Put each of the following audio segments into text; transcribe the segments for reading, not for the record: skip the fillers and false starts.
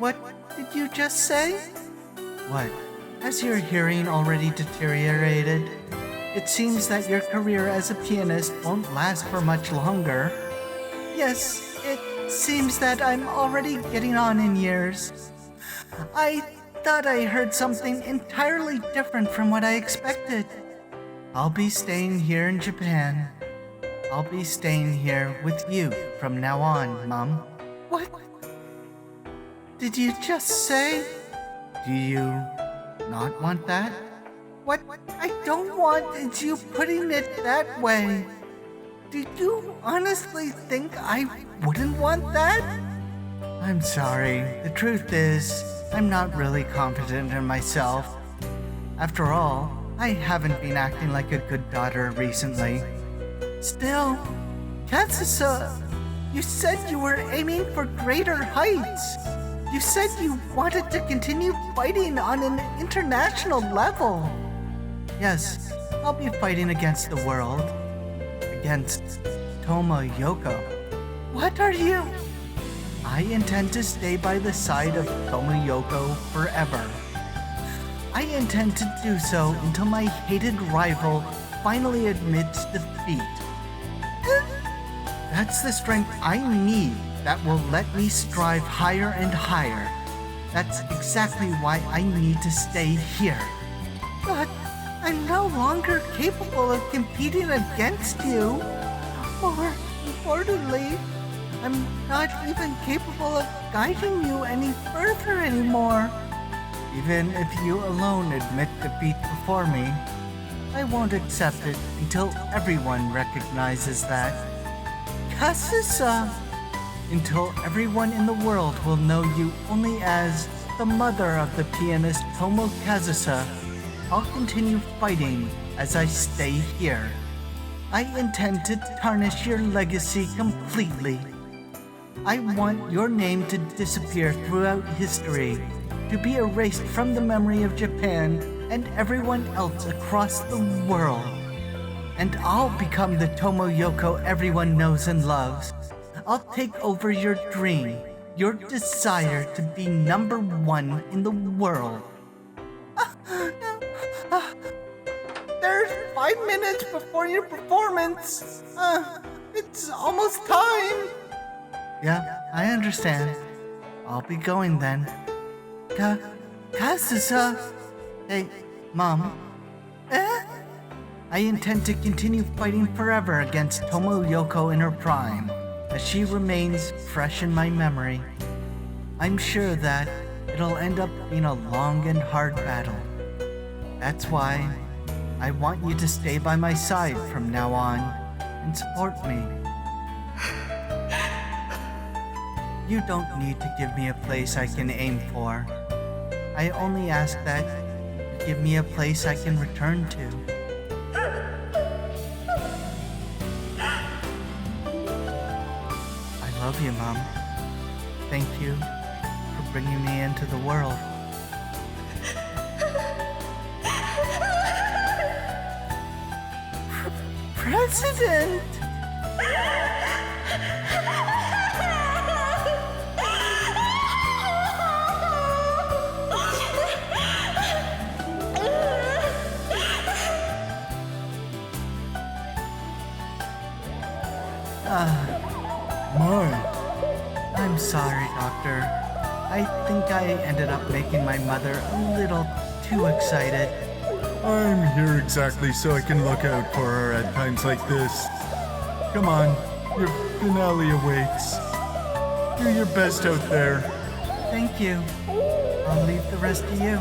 What did you just say? What? Has your hearing already deteriorated? It seems that your career as a pianist won't last for much longer. Yes, it seems that I'm already getting on in years. I thought I heard something entirely different from what I expected. I'll be staying here in Japan. I'll be staying here with you from now on, Mom. What did you just say? Do you not want that? What I don't want is you putting it that way. Did you honestly think I wouldn't want that? I'm sorry. The truth is, I'm not really confident in myself. After all, I haven't been acting like a good daughter recently. Still, Kazusa, you said you were aiming for greater heights. You said you wanted to continue fighting on an international level. Yes, I'll be fighting against the world. Against Tomoyoko. What are you? I intend to stay by the side of Tomoyoko forever. I intend to do so until my hated rival finally admits defeat. That's the strength I need that will let me strive higher and higher. That's exactly why I need to stay here. But I'm no longer capable of competing against you. More importantly, I'm not even capable of guiding you any further anymore. Even if you alone admit defeat before me, I won't accept it until everyone recognizes that. Kazusa! Until everyone in the world will know you only as the mother of the pianist Tomo Kazusa, I'll continue fighting as I stay here. I intend to tarnish your legacy completely. I want your name to disappear throughout history, to be erased from the memory of Japan and everyone else across the world. And I'll become the Tomoyoko everyone knows and loves. I'll take over your dream, your desire to be number one in the world. There's 5 minutes before your performance. It's almost time. Yeah, I understand. I'll be going then. Kazusa. Hey, Mom. I intend to continue fighting forever against Tomoyoko in her prime, as she remains fresh in my memory. I'm sure that it'll end up being a long and hard battle. That's why I want you to stay by my side from now on and support me. You don't need to give me a place I can aim for. I only ask that you give me a place I can return to. I love you, Mom. Thank you for bringing me into the world. President! Mom. I'm sorry, Doctor. I think I ended up making my mother a little too excited. I'm here exactly so I can look out for her at times like this. Come on, your finale awaits. Do your best out there. Thank you. I'll leave the rest to you.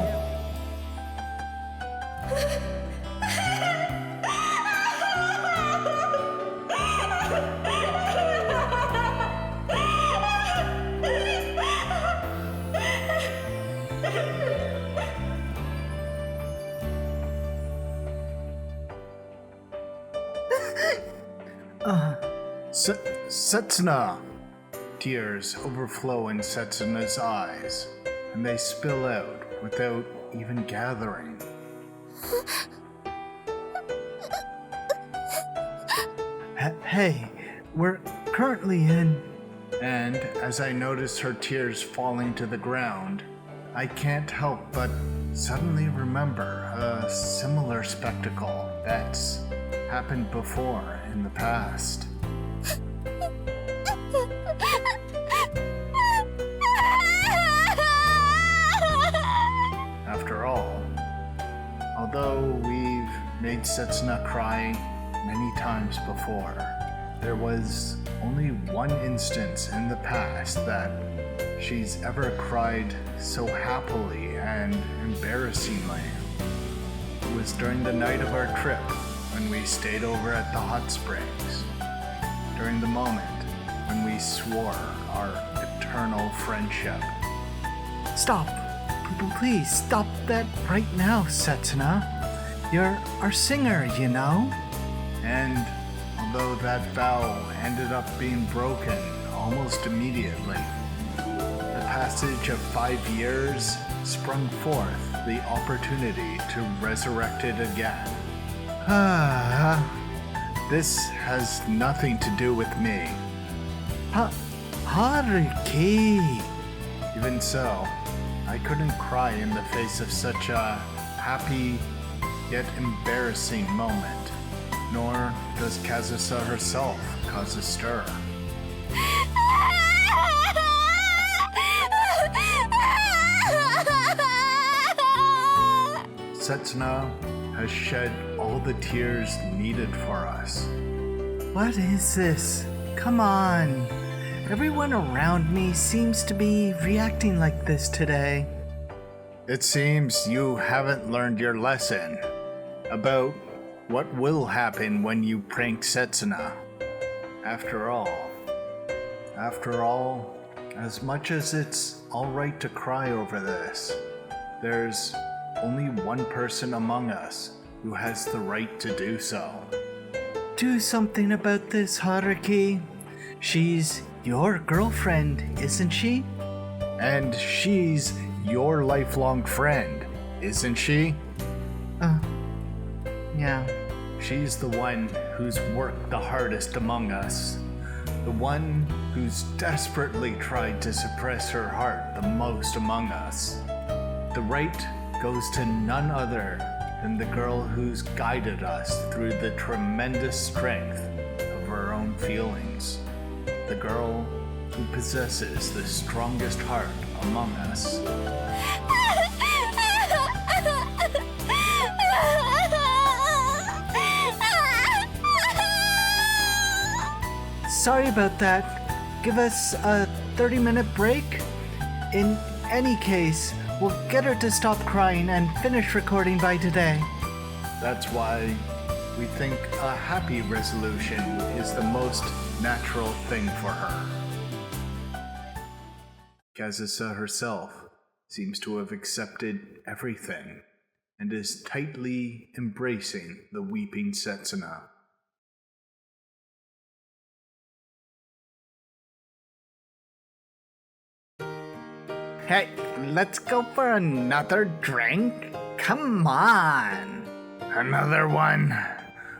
Setsuna. Tears overflow in Setsuna's eyes, and they spill out without even gathering. Hey, we're currently in And as I notice her tears falling to the ground, I can't help but suddenly remember a similar spectacle that's happened before in the past. After all, although we've made Setsuna cry many times before, there was only one instance in the past that she's ever cried so happily and embarrassingly. It was during the night of our trip when we stayed over at the hot springs, during the moment when we swore our eternal friendship. Stop. Please stop that right now, Setsuna. You're our singer, you know? And although that vow ended up being broken almost immediately, the passage of 5 years sprung forth the opportunity to resurrect it again. This has nothing to do with me. Haruki. Even so, I couldn't cry in the face of such a happy yet embarrassing moment, nor does Kazusa herself cause a stir. Setsuna has shed all the tears needed for us. What is this? Come on. Everyone around me seems to be reacting like this today. It seems you haven't learned your lesson about what will happen when you prank Setsuna. After all, as much as it's alright to cry over this, there's only one person among us who has the right to do so. Do something about this, Haruki. She's your girlfriend, isn't she? And she's your lifelong friend, isn't she? Yeah. She's the one who's worked the hardest among us. The one who's desperately tried to suppress her heart the most among us. The right goes to none other than the girl who's guided us through the tremendous strength of her own feelings. The girl who possesses the strongest heart among us. Sorry about that. Give us a 30-minute break. In any case, we'll get her to stop crying and finish recording by today. That's why we think a happy resolution is the most natural thing for her. Kazusa herself seems to have accepted everything and is tightly embracing the weeping Setsuna. Hey, let's go for another drink? Come on. Another one?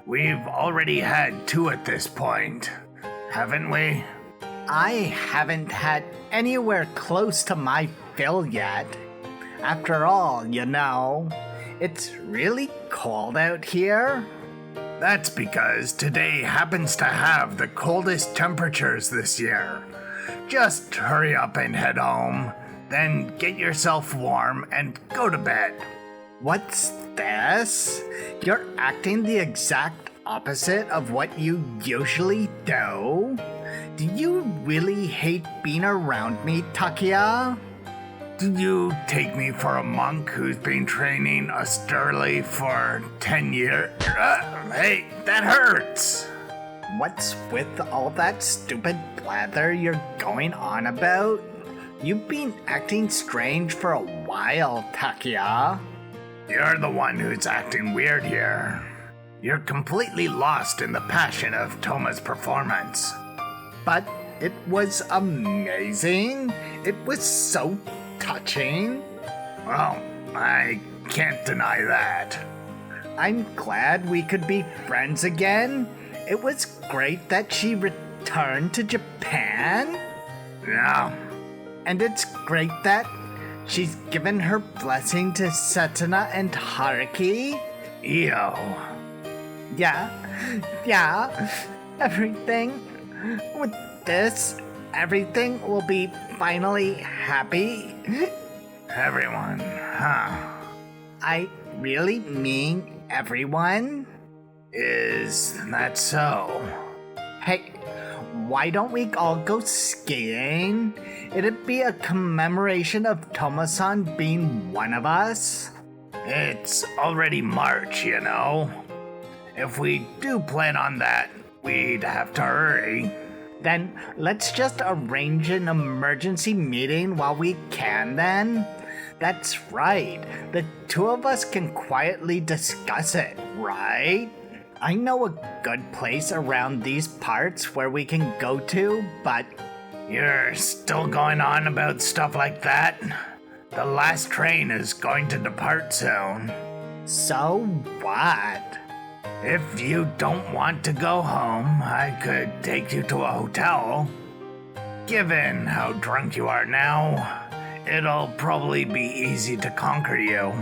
We've already had 2 at this point, haven't we? I haven't had anywhere close to my fill yet. After all, you know, it's really cold out here. That's because today happens to have the coldest temperatures this year. Just hurry up and head home, then get yourself warm and go to bed. What's this? You're acting the exact opposite of what you usually do? Do you really hate being around me, Takeya? Do you take me for a monk who's been training austerely for 10 years? Hey, that hurts! What's with all that stupid blather you're going on about? You've been acting strange for a while, Takeya. You're the one who's acting weird here. You're completely lost in the passion of Toma's performance. But it was amazing. It was so touching. Well, I can't deny that. I'm glad we could be friends again. It was great that she returned to Japan. Yeah. And it's great that she's given her blessing to Setsuna and Haruki. Yo. Yeah. Everything with this, everything will be finally happy. Everyone, huh? I really mean everyone. Is that so? Hey, why don't we all go skiing? It'd be a commemoration of Tomo-san being one of us. It's already March, you know. If we do plan on that, we'd have to hurry. Then let's just arrange an emergency meeting while we can then. That's right. The two of us can quietly discuss it, right? I know a good place around these parts where we can go to, but... You're still going on about stuff like that? The last train is going to depart soon. So what? If you don't want to go home, I could take you to a hotel. Given how drunk you are now, it'll probably be easy to conquer you.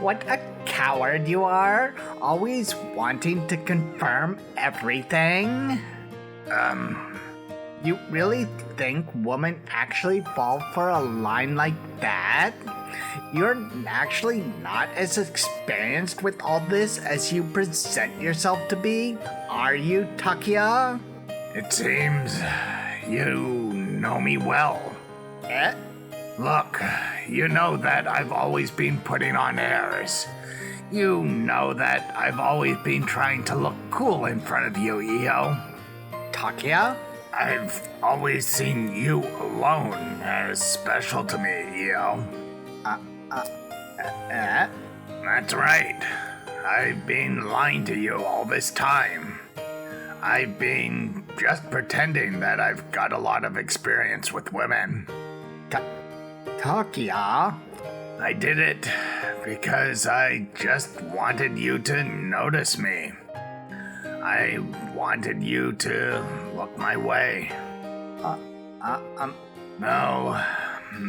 What a coward you are, always wanting to confirm everything. You really think women actually fall for a line like that? You're actually not as experienced with all this as you present yourself to be, are you, Takeya? It seems you know me well. Eh? Look, you know that I've always been putting on airs. You know that I've always been trying to look cool in front of you, Io. Takeya? I've always seen you alone as special to me, Io. That's right. I've been lying to you all this time. I've been just pretending that I've got a lot of experience with women. Takeya? I did it because I just wanted you to notice me. I wanted you to look my way. No,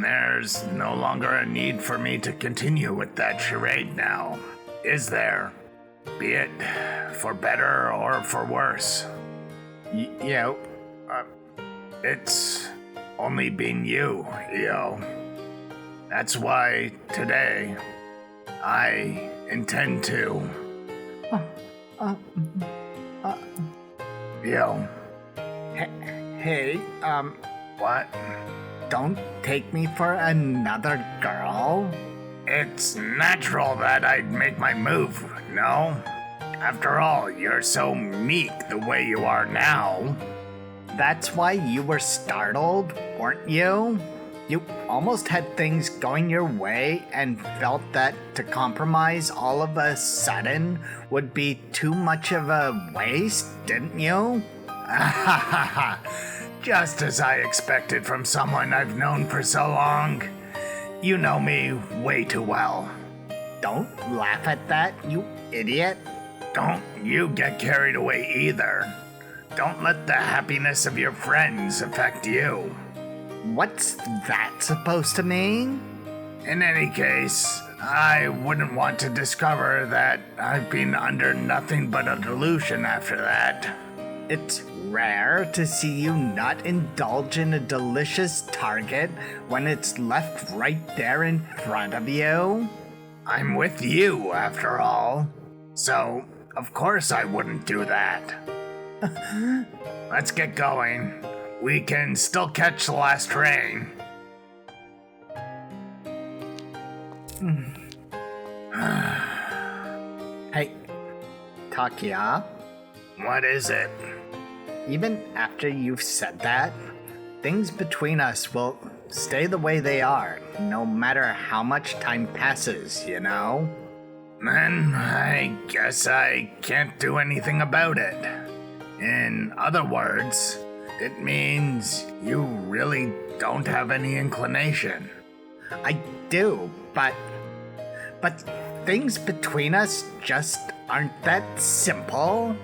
there's no longer a need for me to continue with that charade now, is there? Be it for better or for worse. It's only been you, Io. That's why today I intend to. Io. Hey, What? don't take me for another girl. It's natural that I'd make my move, no? After all, you're so meek the way you are now. That's why you were startled, weren't you? You almost had things going your way and felt that to compromise all of a sudden would be too much of a waste, didn't you? Just as I expected from someone I've known for so long. You know me way too well. Don't laugh at that, you idiot. Don't you get carried away either. Don't let the happiness of your friends affect you. What's that supposed to mean? In any case, I wouldn't want to discover that I've been under nothing but a delusion after that. It's rare to see you not indulge in a delicious target when it's left right there in front of you. I'm with you, after all. So, of course I wouldn't do that. Let's get going. We can still catch the last train. Hey, Takeya, What is it? even after you've said that, things between us will stay the way they are, no matter how much time passes, you know? Then I guess I can't do anything about it. In other words, it means you really don't have any inclination. I do, but things between us just aren't that simple.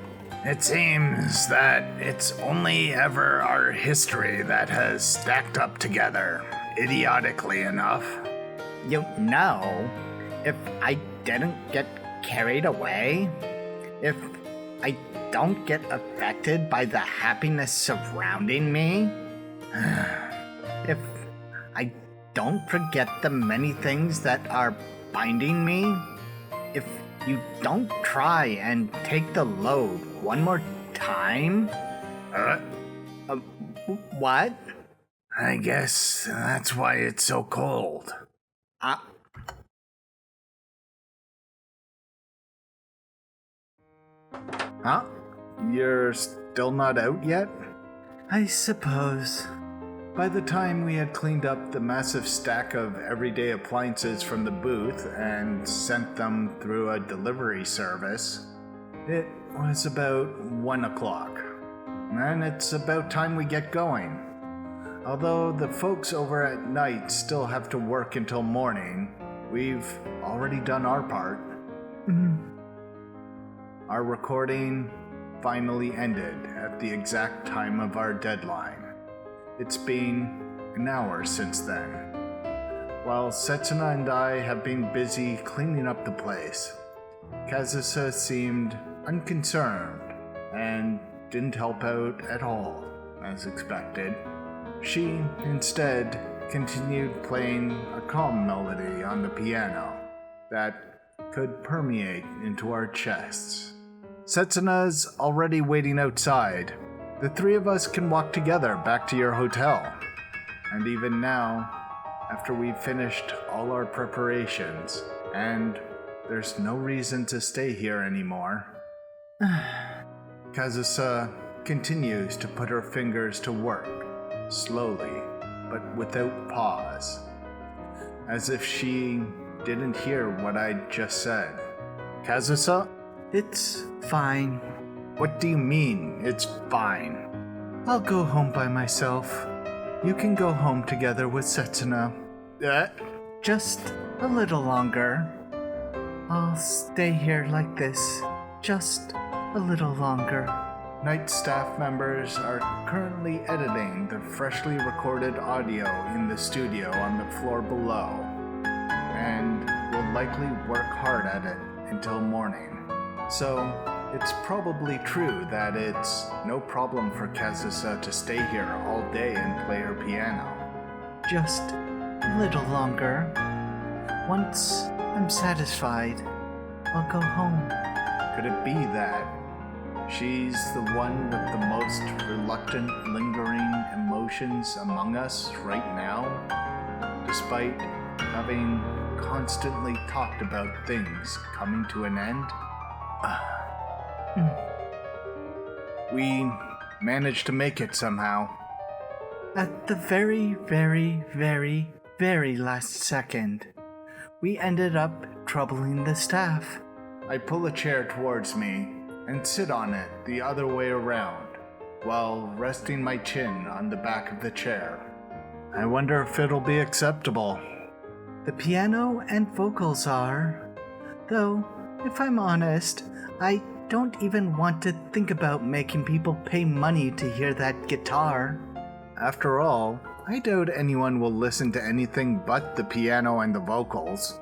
It seems that it's only ever our history that has stacked up together, idiotically enough. You know, if I didn't get carried away, if I don't get affected by the happiness surrounding me, if I don't forget the many things that are binding me, if you don't try and take the load one more time? What? I guess that's why it's so cold. Huh? You're still not out yet? I suppose. By the time we had cleaned up the massive stack of everyday appliances from the booth and sent them through a delivery service, it was about 1 o'clock. And it's about time we get going. Although the folks over at night still have to work until morning, we've already done our part. Our recording finally ended at the exact time of our deadline. It's been an hour since then. While Setsuna and I have been busy cleaning up the place, Kazusa seemed unconcerned and didn't help out at all, as expected. She instead continued playing a calm melody on the piano that could permeate into our chests. Setsuna's already waiting outside. The three of us can walk together back to your hotel. And even now, after we've finished all our preparations, and there's no reason to stay here anymore, Kazusa continues to put her fingers to work, slowly, but without pause, as if she didn't hear what I just said. Kazusa? It's fine. What do you mean, it's fine? I'll go home by myself. You can go home together with Setsuna. Just a little longer. I'll stay here like this, just a little longer. Night staff members are currently editing the freshly recorded audio in the studio on the floor below, and will likely work hard at it until morning. So, it's probably true that it's no problem for Kazusa to stay here all day and play her piano. Just a little longer. Once I'm satisfied, I'll go home. Could it be that she's the one with the most reluctant, lingering emotions among us right now, despite having constantly talked about things coming to an end? We managed to make it somehow. At the very, very, very, very last second, we ended up troubling the staff. I pull a chair towards me and sit on it the other way around, while resting my chin on the back of the chair. I wonder if it'll be acceptable. The piano and vocals are, though, if I'm honest, I don't even want to think about making people pay money to hear that guitar. After all, I doubt anyone will listen to anything but the piano and the vocals.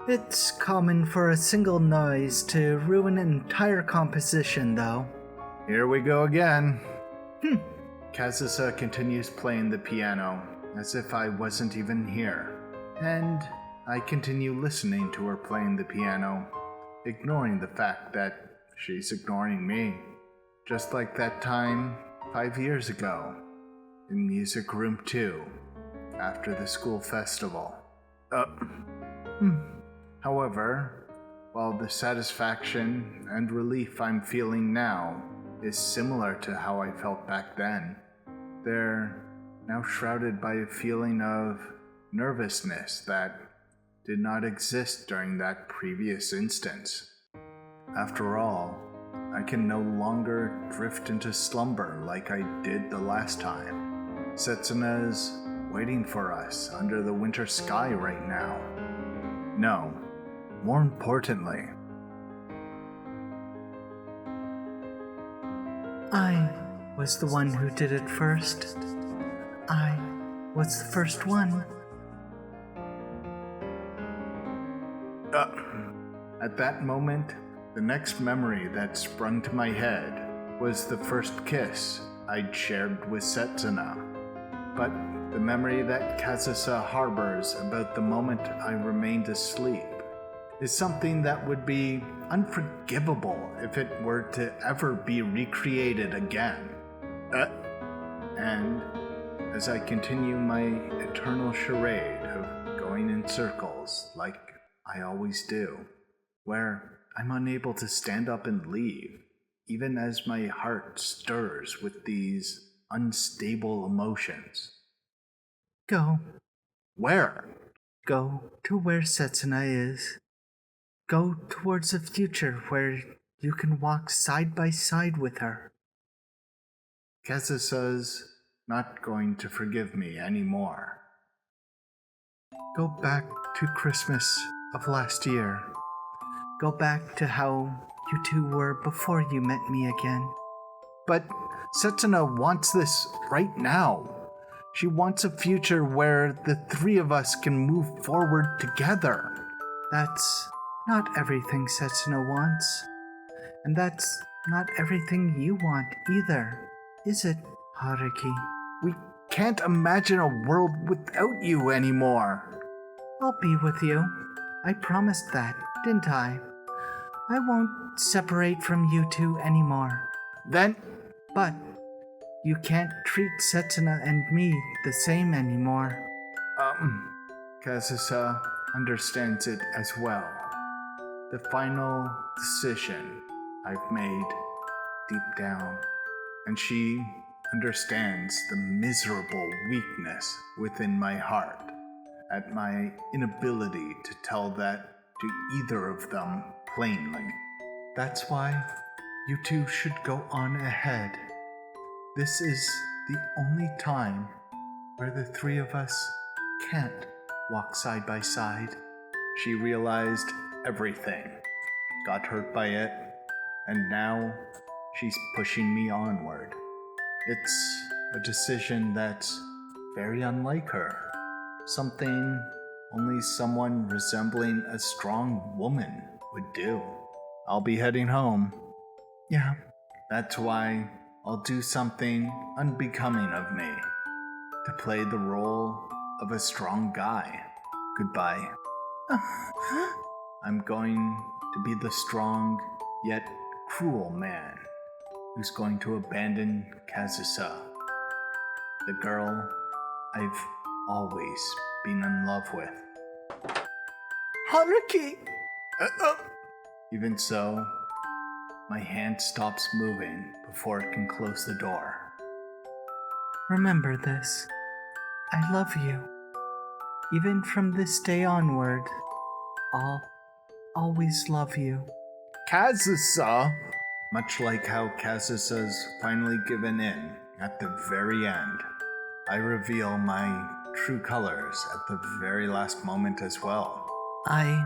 It's common for a single noise to ruin an entire composition, though. Here we go again. Kazusa continues playing the piano, as if I wasn't even here. And I continue listening to her playing the piano, ignoring the fact that she's ignoring me. Just like that time 5 years ago, in Music Room 2, after the school festival. However, while the satisfaction and relief I'm feeling now is similar to how I felt back then, they're now shrouded by a feeling of nervousness that did not exist during that previous instance. After all, I can no longer drift into slumber like I did the last time. Setsuna's waiting for us under the winter sky right now. No, more importantly, I was the one who did it first. I was the first one. At that moment, the next memory that sprung to my head was the first kiss I'd shared with Setsuna. But the memory that Kazusa harbors about the moment I remained asleep is something that would be unforgivable if it were to ever be recreated again. And as I continue my eternal charade of going in circles like I always do, where I'm unable to stand up and leave, even as my heart stirs with these unstable emotions. Go. Where? Go to where Setsuna is. Go towards a future where you can walk side by side with her. Kazusa's not going to forgive me anymore. Go back to Christmas of last year. Go back to how you two were before you met me again. But Setsuna wants this right now. She wants a future where the three of us can move forward together. That's not everything Setsuna wants. And that's not everything you want either, is it, Haruki? We can't imagine a world without you anymore. I'll be with you. I promised that, didn't I? I won't separate from you two anymore. Then, But you can't treat Setsuna and me the same anymore. Kazusa understands it as well. The final decision I've made deep down, and she understands the miserable weakness within my heart at my inability to tell that to either of them plainly. That's why you two should go on ahead. This is the only time where the three of us can't walk side by side. She realized everything, got hurt by it, and now she's pushing me onward. It's a decision that's very unlike her. Something only someone resembling a strong woman would do. I'll be heading home. Yeah. That's why I'll do something unbecoming of me, to play the role of a strong guy. Goodbye. I'm going to be the strong yet cruel man who's going to abandon Kazusa, the girl I've always been in love with. Haruki! Even so, my hand stops moving before it can close the door. Remember this. I love you. Even from this day onward, I'll always love you. Kazusa! Much like how Kazusa's finally given in at the very end, I reveal my true colors at the very last moment as well. I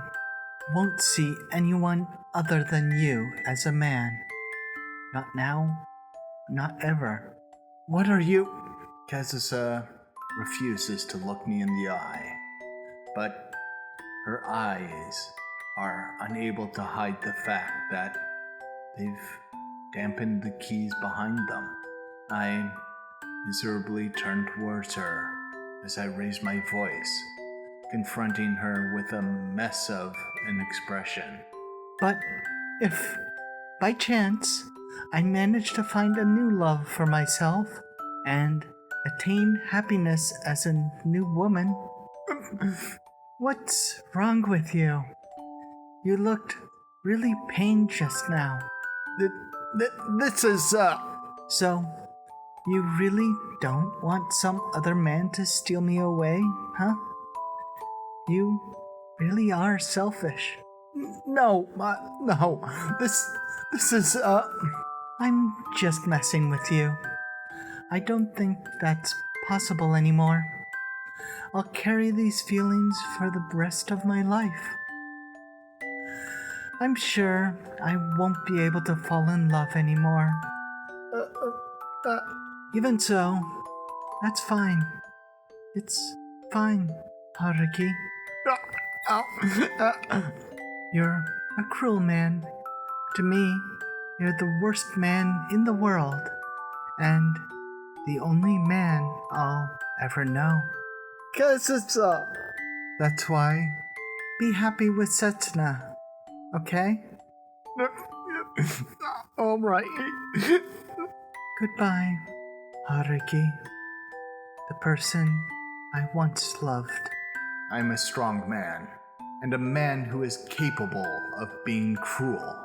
won't see anyone other than you as a man. Not now, not ever. What are you? Kazusa refuses to look me in the eye, but her eyes are unable to hide the fact that they've dampened the keys behind them. I miserably turn towards her as I raise my voice, confronting her with a mess of an expression. But if, by chance, I manage to find a new love for myself and attain happiness as a new woman, what's wrong with you? You looked really pained just now. This is, So, you really don't want some other man to steal me away, huh? You really are selfish. No, this is, I'm just messing with you. I don't think that's possible anymore. I'll carry these feelings for the rest of my life. I'm sure I won't be able to fall in love anymore. Even so, that's fine. It's fine, Haruki. You're a cruel man. To me, you're the worst man in the world, and the only man I'll ever know. Kazusa! That's why, be happy with Setsuna, okay? All right. Goodbye, Haruki, the person I once loved. I'm a strong man, and a man who is capable of being cruel.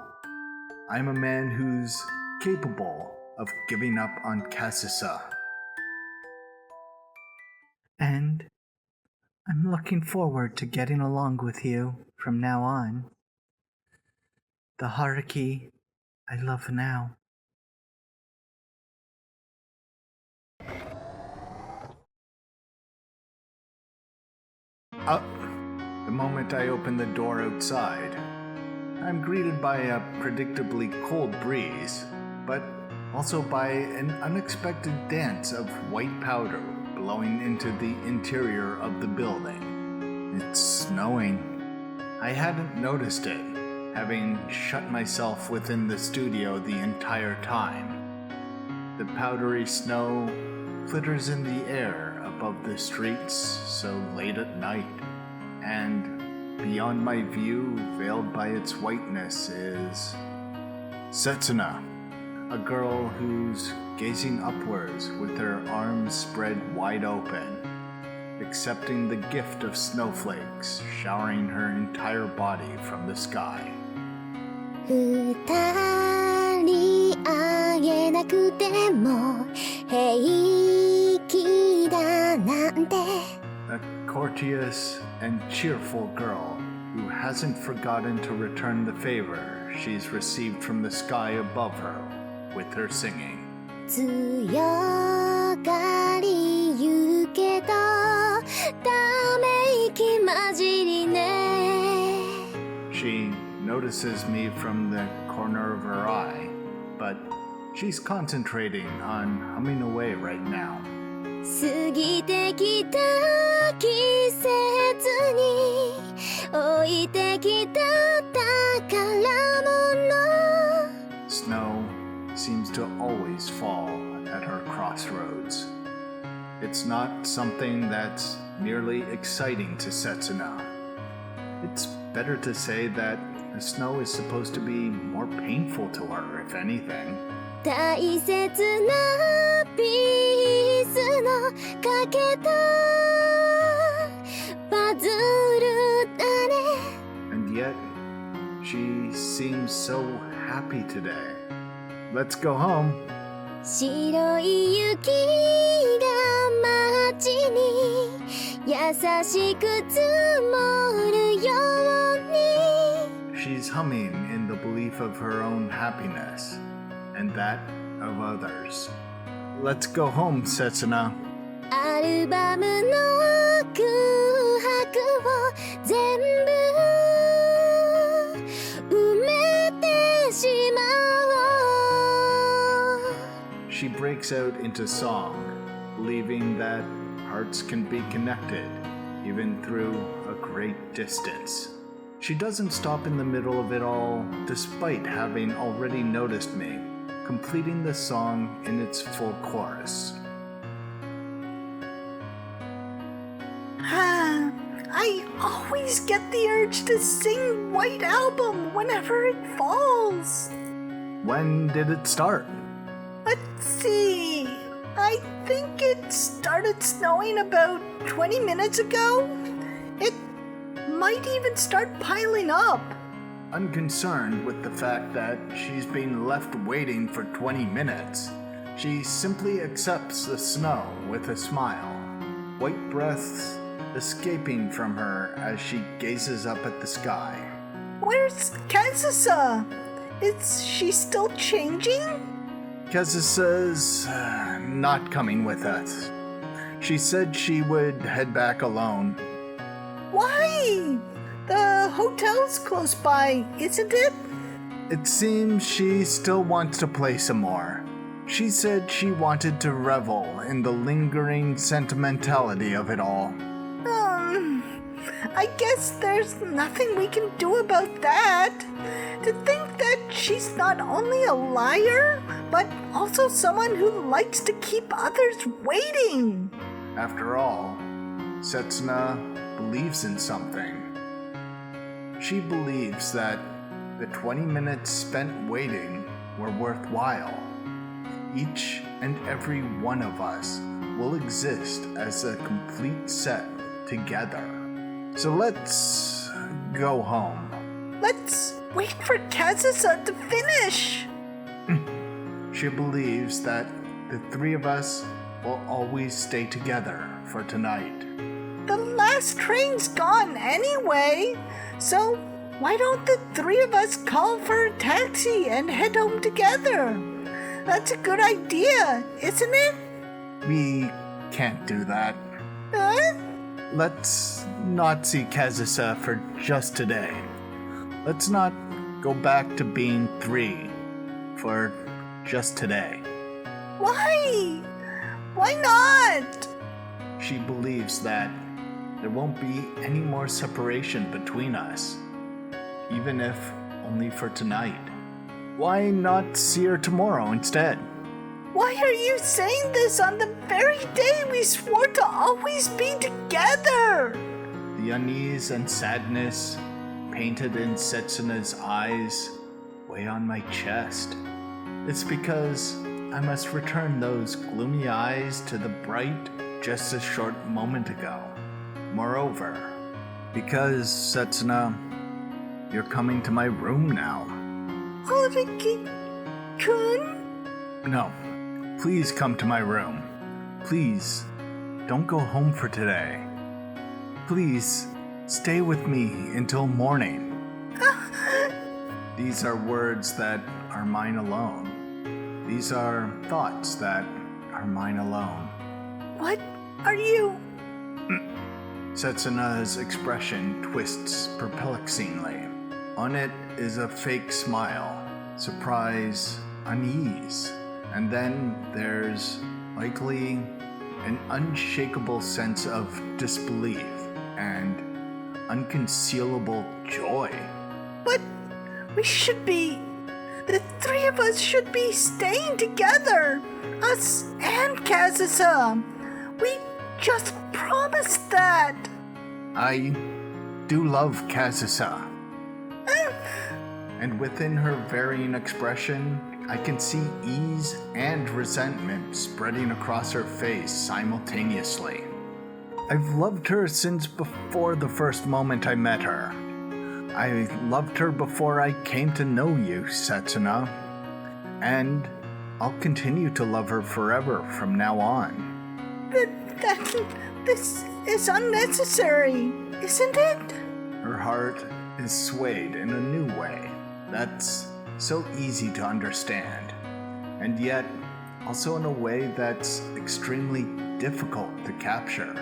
I'm a man who's capable of giving up on Kazusa. And I'm looking forward to getting along with you from now on. The Haruki I love now. The moment I open the door outside, I'm greeted by a predictably cold breeze, but also by an unexpected dance of white powder blowing into the interior of the building. It's snowing. I hadn't noticed it, having shut myself within the studio the entire time. The powdery snow flitters in the air above the streets so late at night, and beyond my view, veiled by its whiteness, is Setsuna, a girl who's gazing upwards with her arms spread wide open, accepting the gift of snowflakes showering her entire body from the sky. 二人あげなくても平気だなんて A courteous and cheerful girl who hasn't forgotten to return the favor she's received from the sky above her with her singing. 強がり言うけどため息混じりね She notices me from the corner of her eye, but she's concentrating on humming away right now. 過ぎてきた季節に置いてきた宝物 Snow seems to always fall at her crossroads. It's not something that's merely exciting to Setsuna. It's better to say that the snow is supposed to be more painful to her, if anything. 大切なピースのかけたパズルだね And yet, she seems so happy today. Let's go home. 白い雪が街に優しく積もるように She's humming in the belief of her own happiness, and that of others. Let's go home, Setsuna. アルバムの空白を全部埋めてしまおう She breaks out into song, believing that hearts can be connected, even through a great distance. She doesn't stop in the middle of it all, despite having already noticed me, completing the song in its full chorus. I always get the urge to sing White Album whenever it falls. When did it start? Let's see. I think it started snowing about 20 minutes ago. It might even start piling up. Unconcerned with the fact that she's been left waiting for 20 minutes, she simply accepts the snow with a smile, white breaths escaping from her as she gazes up at the sky. Where's Kazusa? Is she still changing? Kazusa's not coming with us. She said she would head back alone. Why? The hotel's close by, isn't it? It seems she still wants to play some more. She said she wanted to revel in the lingering sentimentality of it all. I guess there's nothing we can do about that. To think that she's not only a liar, but also someone who likes to keep others waiting. After all, Setsuna believes in something. She believes that the 20 minutes spent waiting were worthwhile. Each and every one of us will exist as a complete set together. So let's go home. Let's wait for Kazusa to finish. She believes that the three of us will always stay together for tonight. The last train's gone anyway, so why don't the three of us call for a taxi and head home together? That's a good idea, isn't it? We can't do that. Huh? Let's not see Kazusa for just today. Let's not go back to being three for just today. Why? Why not? She believes that there won't be any more separation between us, even if only for tonight. Why not see her tomorrow instead? Why are you saying this on the very day we swore to always be together? The unease and sadness painted in Setsuna's eyes weigh on my chest. It's because I must return those gloomy eyes to the bright just a short moment ago. Moreover, because, Setsuna, you're coming to my room now. Haruki-kun? No, please come to my room. Please, don't go home for today. Please, stay with me until morning. These are words that are mine alone. These are thoughts that are mine alone. What are you? Setsuna's expression twists perplexingly. On it is a fake smile, surprise, unease, and then there's likely an unshakable sense of disbelief and unconcealable joy. But we should be. The three of us should be staying together. Us and Kazusa. We just promised that. I do love Kazusa. And within her varying expression, I can see ease and resentment spreading across her face simultaneously. I've loved her since before the first moment I met her. I loved her before I came to know you, Setsuna. And I'll continue to love her forever from now on. This is unnecessary, isn't it? Her heart is swayed in a new way that's so easy to understand, and yet also in a way that's extremely difficult to capture.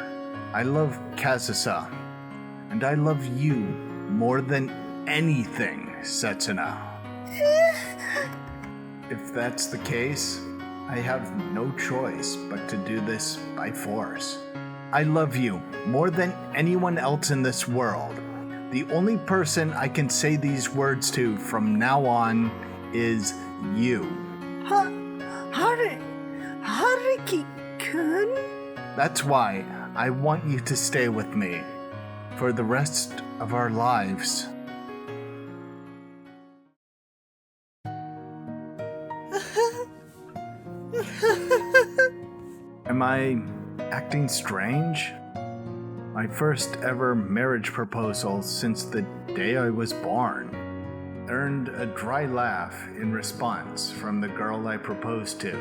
I love Kazusa, and I love you more than anything, Setsuna. If that's the case, I have no choice but to do this by force. I love you more than anyone else in this world. The only person I can say these words to from now on is you. Haruki-kun? That's why I want you to stay with me for the rest of our lives. Am I acting strange? My first ever marriage proposal since the day I was born earned a dry laugh in response from the girl I proposed to,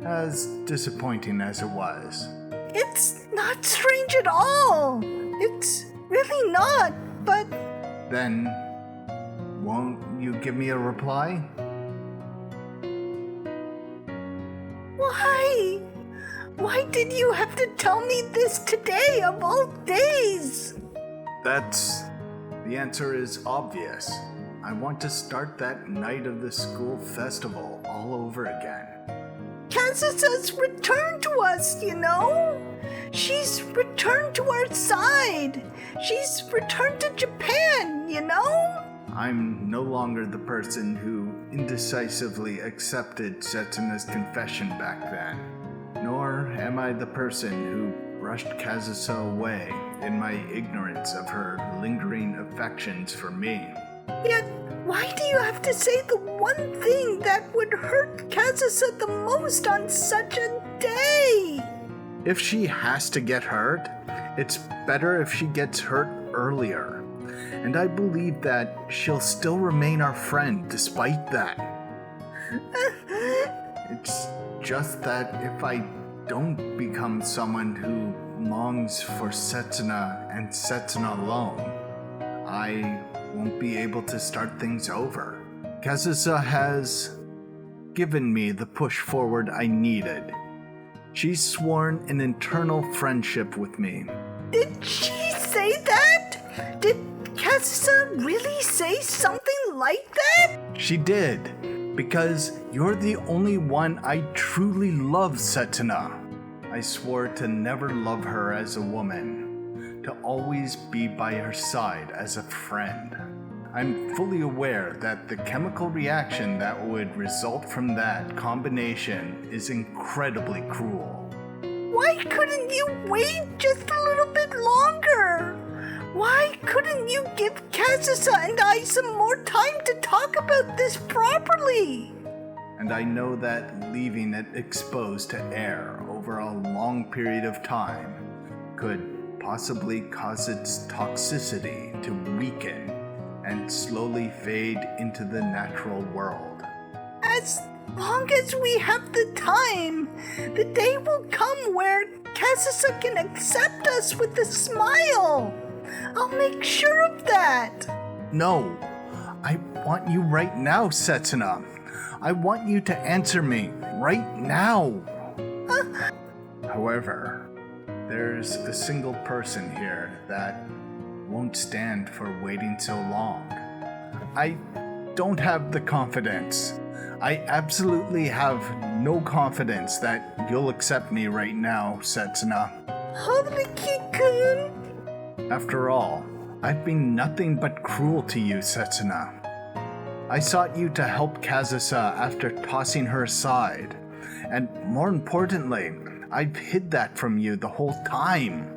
as disappointing as it was. It's not strange at all. It's really not, but... Then, won't you give me a reply? Why? Why did you have to tell me this today of all days? The answer is obvious. I want to start that night of the school festival all over again. Kazusa's returned to us, you know? She's returned to our side. She's returned to Japan, you know? I'm no longer the person who indecisively accepted Setsuna's confession back then, nor am I the person who brushed Kazusa away in my ignorance of her lingering affections for me. Yet, why do you have to say the one thing that would hurt Kazusa the most on such a day? If she has to get hurt, it's better if she gets hurt earlier. And I believe that she'll still remain our friend despite that. It's just that if I don't become someone who longs for Setsuna and Setsuna alone, I won't be able to start things over. Kazusa has given me the push forward I needed. She's sworn an eternal friendship with me. Did she say that? Did Kazusa really say something like that? She did, because you're the only one I truly love, Setsuna. I swore to never love her as a woman, to always be by her side as a friend. I'm fully aware that the chemical reaction that would result from that combination is incredibly cruel. Why couldn't you wait just a little bit longer? Why couldn't you give Kazusa and I some more time to talk about this properly? And I know that leaving it exposed to air over a long period of time could possibly cause its toxicity to weaken and slowly fade into the natural world. As long as we have the time, the day will come where Kazusa can accept us with a smile. I'll make sure of that. No, I want you right now, Setsuna. I want you to answer me right now. However, there's a single person here that won't stand for waiting so long. I don't have the confidence. I absolutely have no confidence that you'll accept me right now, Setsuna. Haruki-kun. After all, I've been nothing but cruel to you, Setsuna. I sought you to help Kazusa after tossing her aside, and more importantly, I've hid that from you the whole time.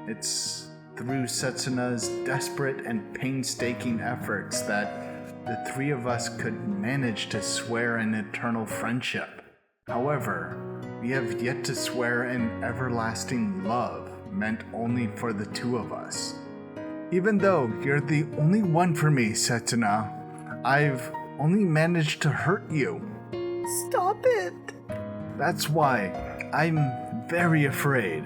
It's through Setsuna's desperate and painstaking efforts that the three of us could manage to swear an eternal friendship. However, we have yet to swear an everlasting love meant only for the two of us. Even though you're the only one for me, Setsuna, I've only managed to hurt you. Stop it. That's why I'm very afraid.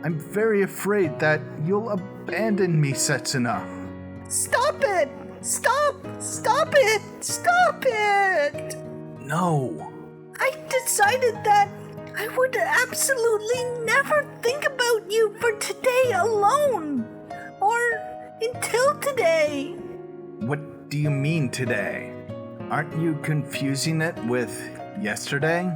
I'm very afraid that you'll abandon me, Setsuna. Stop it! Stop! Stop it! Stop it! No. I decided that I would absolutely never think about you for today alone. Or until today. What do you mean today? Aren't you confusing it with yesterday?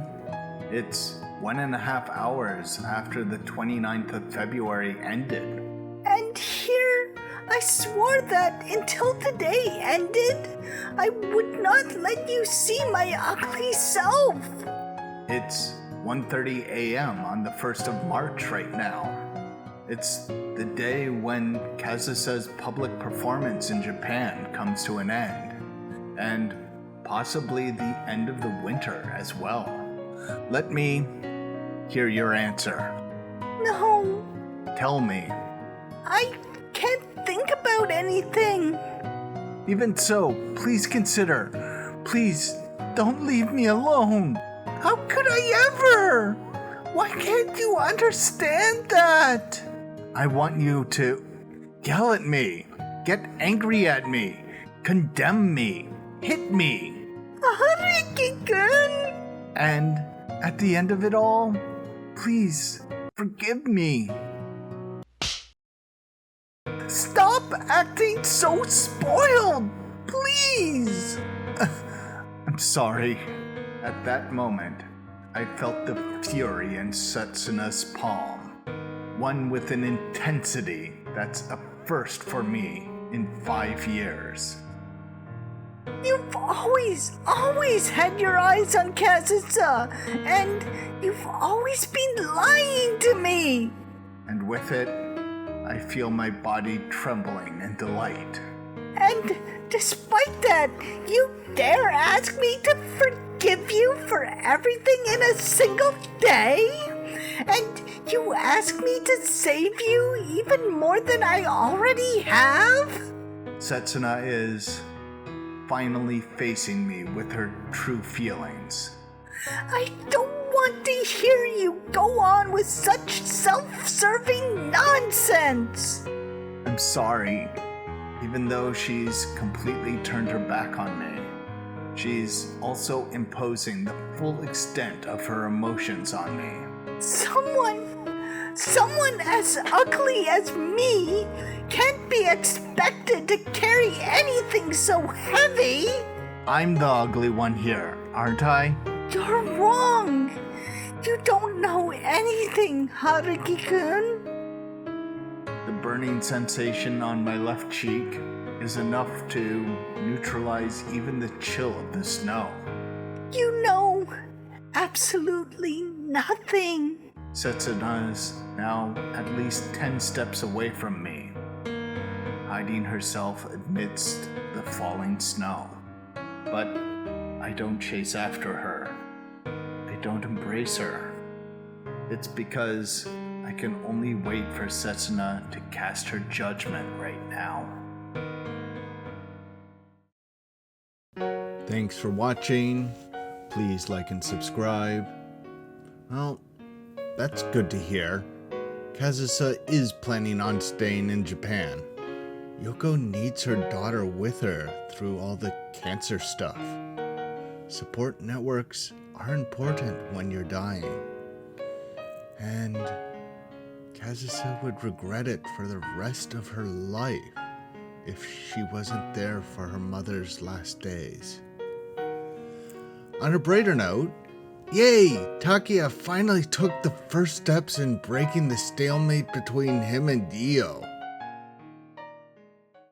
It's 1.5 hours after the 29th of February ended. And here, I swore that until today ended, I would not let you see my ugly self. It's 1:30 a.m. on the 1st of March right now. It's the day when Kazusa's public performance in Japan comes to an end, and possibly the end of the winter as well. Let me hear your answer. No, Tell me. I can't think about anything. Even so, please consider. Please, don't leave me alone. How could I ever? Why can't you understand that? I want you to yell at me, get angry at me, condemn me, hit me. Haruki-kun! And at the end of it all, please forgive me. Stop acting so spoiled, please! I'm sorry. At that moment, I felt the fury in Setsuna's palm, one with an intensity that's a first for me in 5 years. You've always had your eyes on Kazusa, and you've always been lying to me. And with it, I feel my body trembling in delight. And despite that, you dare ask me to forgive you for everything in a single day? And you ask me to save you even more than I already have? Setsuna is finally facing me with her true feelings. I don't want to hear you go on with such self-serving nonsense. I'm sorry. Even though she's completely turned her back on me, she's also imposing the full extent of her emotions on me. Someone as ugly as me can't be expected to carry anything so heavy. I'm the ugly one here, aren't I? You're wrong. You don't know anything, Haruki-kun. The burning sensation on my left cheek is enough to neutralize even the chill of the snow. You know absolutely nothing. Setsuna's now at least 10 steps away from me, hiding herself amidst the falling snow. But I don't chase after her. I don't embrace her. It's because I can only wait for Setsuna to cast her judgment right now. Thanks for watching. Please like and subscribe. Well, that's good to hear. Kazusa is planning on staying in Japan. Yoko needs her daughter with her through all the cancer stuff. Support networks are important when you're dying. And Kazusa would regret it for the rest of her life if she wasn't there for her mother's last days. On a brighter note, yay! Takeya finally took the first steps in breaking the stalemate between him and Dio.